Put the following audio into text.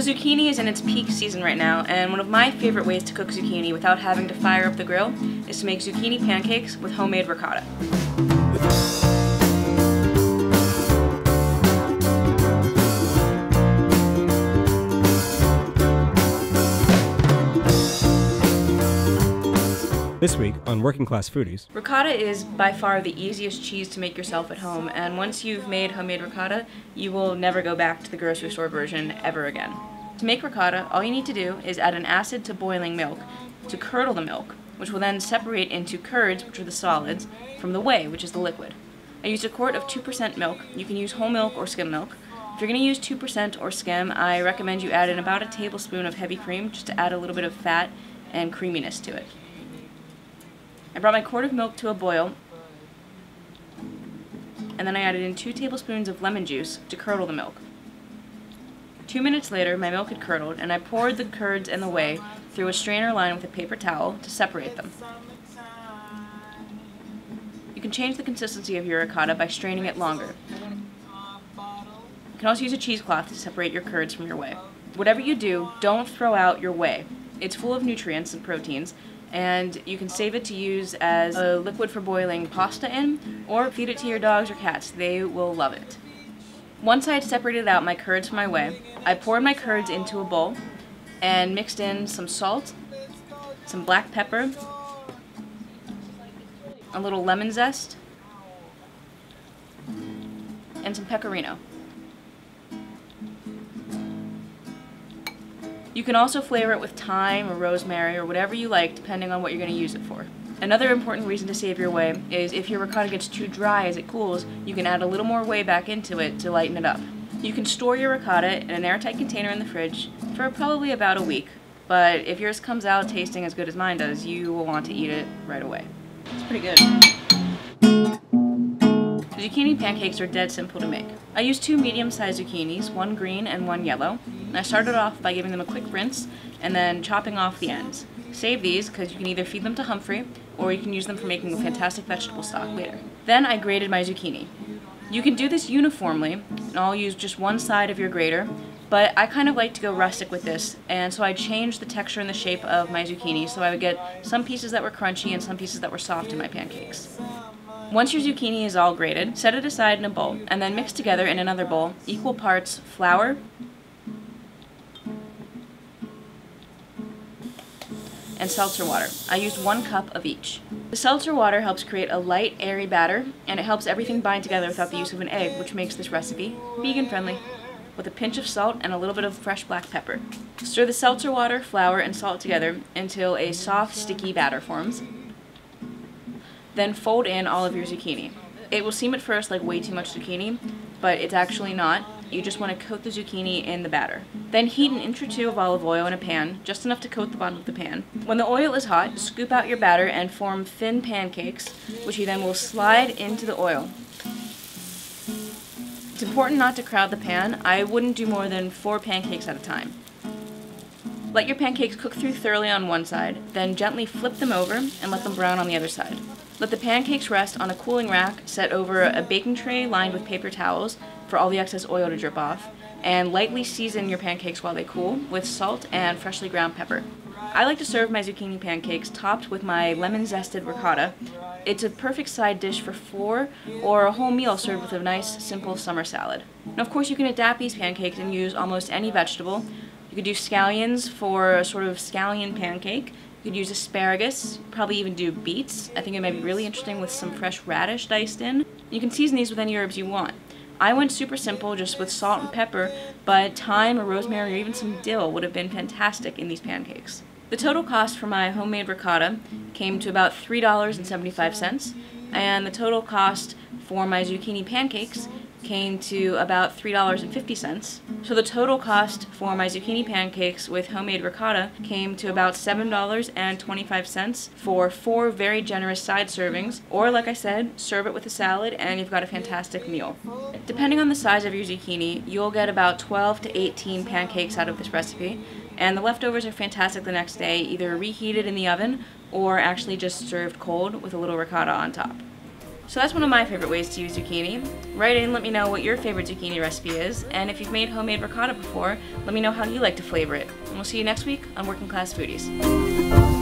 So zucchini is in its peak season right now, and one of my favorite ways to cook zucchini without having to fire up the grill is to make zucchini pancakes with homemade ricotta. This week on Working Class Foodies. Ricotta is by far the easiest cheese to make yourself at home, and once you've made homemade ricotta, you will never go back to the grocery store version ever again. To make ricotta, all you need to do is add an acid to boiling milk to curdle the milk, which will then separate into curds, which are the solids, from the whey, which is the liquid. I used a quart of 2% milk. You can use whole milk or skim milk. If you're going to use 2% or skim, I recommend you add in about a tablespoon of heavy cream just to add a little bit of fat and creaminess to it. I brought my quart of milk to a boil, and then I added in 2 tablespoons of lemon juice to curdle the milk. 2 minutes later, my milk had curdled, and I poured the curds and the whey through a strainer lined with a paper towel to separate them. You can change the consistency of your ricotta by straining it longer. You can also use a cheesecloth to separate your curds from your whey. Whatever you do, don't throw out your whey. It's full of nutrients and proteins, and you can save it to use as a liquid for boiling pasta in, or feed it to your dogs or cats. They will love it. Once I had separated out my curds from my whey, I poured my curds into a bowl and mixed in some salt, some black pepper, a little lemon zest, and some pecorino. You can also flavor it with thyme or rosemary or whatever you like, depending on what you're going to use it for. Another important reason to save your whey is if your ricotta gets too dry as it cools, you can add a little more whey back into it to lighten it up. You can store your ricotta in an airtight container in the fridge for probably about a week, but if yours comes out tasting as good as mine does, you will want to eat it right away. It's pretty good. Zucchini pancakes are dead simple to make. I used 2 medium-sized zucchinis, one green and one yellow. And I started off by giving them a quick rinse and then chopping off the ends. Save these because you can either feed them to Humphrey or you can use them for making a fantastic vegetable stock later. Then I grated my zucchini. You can do this uniformly, and I'll use just one side of your grater, but I kind of like to go rustic with this, and so I changed the texture and the shape of my zucchini so I would get some pieces that were crunchy and some pieces that were soft in my pancakes. Once your zucchini is all grated, set it aside in a bowl, and then mix together in another bowl equal parts flour and seltzer water. I used 1 cup of each. The seltzer water helps create a light, airy batter, and it helps everything bind together without the use of an egg, which makes this recipe vegan-friendly, with a pinch of salt and a little bit of fresh black pepper. Stir the seltzer water, flour, and salt together until a soft, sticky batter forms. Then fold in all of your zucchini. It will seem at first like way too much zucchini, but it's actually not. You just want to coat the zucchini in the batter. Then heat an inch or 2 of olive oil in a pan, just enough to coat the bottom of the pan. When the oil is hot, scoop out your batter and form thin pancakes, which you then will slide into the oil. It's important not to crowd the pan. I wouldn't do more than 4 pancakes at a time. Let your pancakes cook through thoroughly on one side, then gently flip them over and let them brown on the other side. Let the pancakes rest on a cooling rack set over a baking tray lined with paper towels for all the excess oil to drip off, and lightly season your pancakes while they cool with salt and freshly ground pepper. I like to serve my zucchini pancakes topped with my lemon-zested ricotta. It's a perfect side dish for 4 or a whole meal served with a nice, simple summer salad. Now, of course, you can adapt these pancakes and use almost any vegetable. You could do scallions for a sort of scallion pancake. You could use asparagus, probably even do beets. I think it might be really interesting with some fresh radish diced in. You can season these with any herbs you want. I went super simple, just with salt and pepper, but thyme or rosemary or even some dill would have been fantastic in these pancakes. The total cost for my homemade ricotta came to about $3.75, and the total cost for my zucchini pancakes came to about $3.50. So the total cost for my zucchini pancakes with homemade ricotta came to about $7.25 for 4 very generous side servings, or like I said, serve it with a salad and you've got a fantastic meal. Depending on the size of your zucchini, you'll get about 12 to 18 pancakes out of this recipe, and the leftovers are fantastic the next day, either reheated in the oven or actually just served cold with a little ricotta on top. So that's one of my favorite ways to use zucchini. Write in, let me know what your favorite zucchini recipe is, and if you've made homemade ricotta before, let me know how you like to flavor it. And we'll see you next week on Working Class Foodies.